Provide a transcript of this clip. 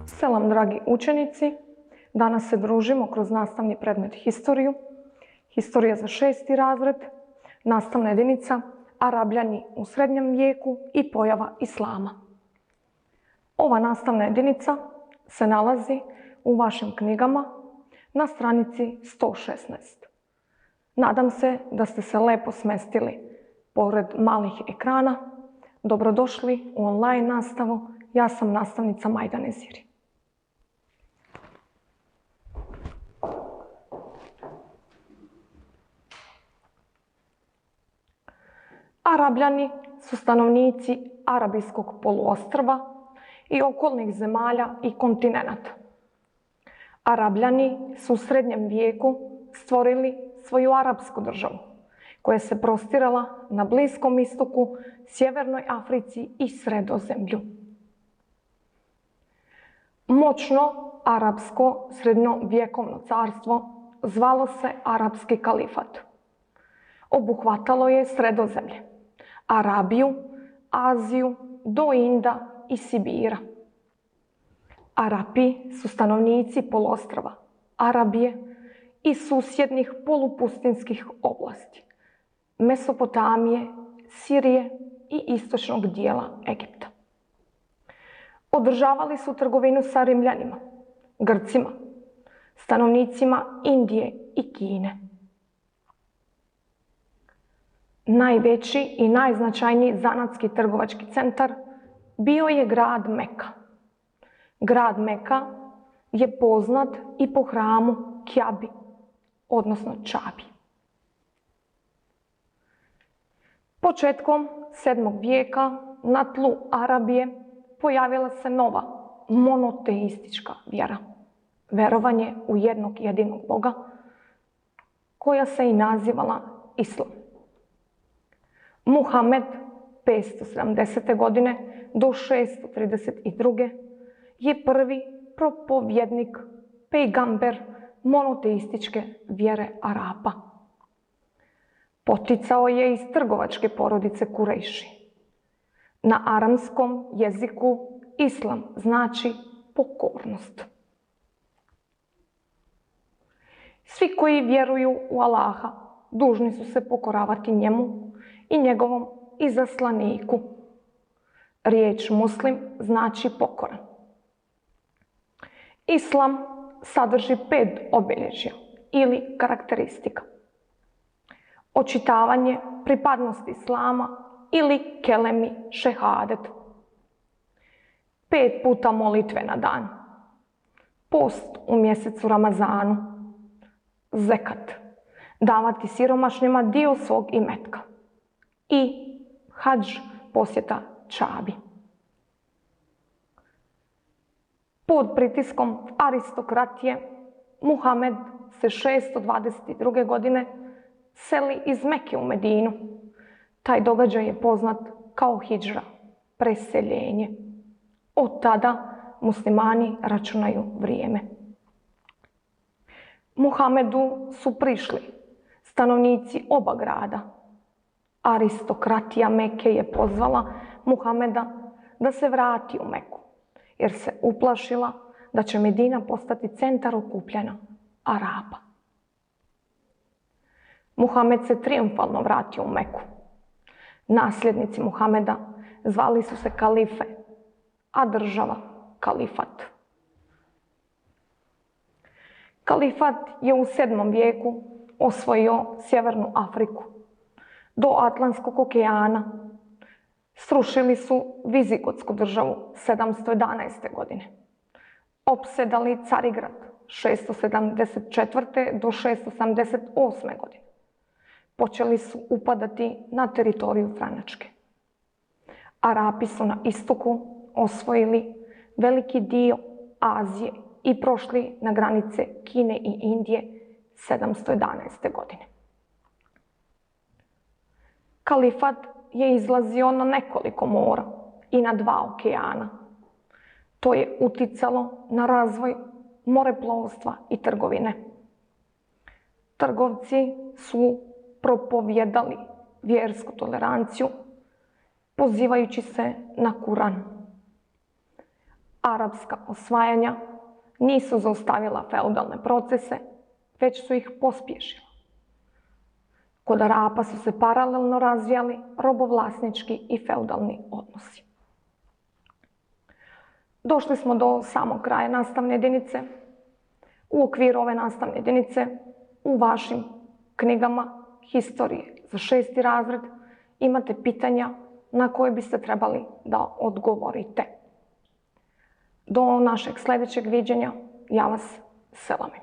Selam dragi učenici, danas se družimo kroz nastavni predmet Historiju. Historija za 6. razred, nastavna jedinica Arabljani u srednjem vijeku i pojava Islama. Ova nastavna jedinica se nalazi u vašim knjigama na stranici 116. Nadam se da ste se lepo smestili pored malih ekrana. Dobrodošli u online nastavu. Ja sam nastavnica Majda Neziri. Arabljani su stanovnici Arabijskog poluostrva i okolnih zemalja i kontinenata. Arabljani su u srednjem vijeku stvorili svoju arapsku državu, koja se prostirala na Bliskom istoku, Sjevernoj Africi i Sredozemlju. Moćno arapsko srednjovjekovno carstvo zvalo se Arapski kalifat. Obuhvatalo je Sredozemlje, Arabiju, Aziju do Inda i Sibira. Arapi su stanovnici poluostrva Arabije i susjednih polupustinskih oblasti, Mesopotamije, Sirije i istočnog dijela Egipta. Održavali su trgovinu sa Rimljanima, Grcima, stanovnicima Indije i Kine. Najveći i najznačajniji zanatski trgovački centar bio je grad Meka. Grad Meka je poznat i po hramu Kjabi, odnosno Čabi. Početkom 7. vijeka na tlu Arabije pojavila se nova monoteistička vjera, verovanje u jednog jedinog Boga, koja se i nazivala Islam. Muhamed 570. godine do 632. je prvi propovjednik, pejgamber monoteističke vjere Arapa. Poticao je iz trgovačke porodice Kurejši. Na aramskom jeziku Islam znači pokornost. Svi koji vjeruju u Allaha dužni su se pokoravati njemu i njegovom izaslaniku. Riječ muslim znači pokoran. Islam sadrži 5 obilježja ili karakteristika. Očitavanje pripadnosti Islama ili kelemi šehadet. 5 puta molitve na dan. Post u mjesecu Ramazanu. Zekat. Davati siromašnima dio svog imetka. I hadž, posjeta Čabi. Pod pritiskom aristokratije Muhamed se 622. godine seli iz Meke u Medinu. Taj događaj je poznat kao hidžra, preseljenje. Od tada muslimani računaju vrijeme. Muhamedu su prišli stanovnici oba grada. Aristokratija Meke je pozvala Muhameda da se vrati u Meku, jer se uplašila da će Medina postati centar okupljanja Arapa. Muhamed se trijumfalno vratio u Meku. Nasljednici Muhameda zvali su se kalife, a država kalifat. Kalifat je u 7. vijeku osvojio Sjevernu Afriku do Atlantskog okeana. Srušili su Vizigotsku državu 711. godine. Opsedali Carigrad 674. do 678. godine. Počeli su upadati na teritoriju Franačke. Arapi su na istoku osvojili veliki dio Azije i prošli na granice Kine i Indije 711. godine. Kalifat je izlazio na nekoliko mora i na 2 okeana. To je uticalo na razvoj moreplovstva i trgovine. Trgovci su propovjedali vjersku toleranciju, pozivajući se na Kuran. Arapska osvajanja nisu zaustavila feudalne procese, već su ih pospješila. Kod Arapa su se paralelno razvijali robovlasnički i feudalni odnosi. Došli smo do samog kraja nastavne jedinice. U okviru ove nastavne jedinice u vašim knjigama historije za 6. razred imate pitanja na koje biste trebali da odgovorite. Do našeg sljedećeg viđenja ja vas selamim.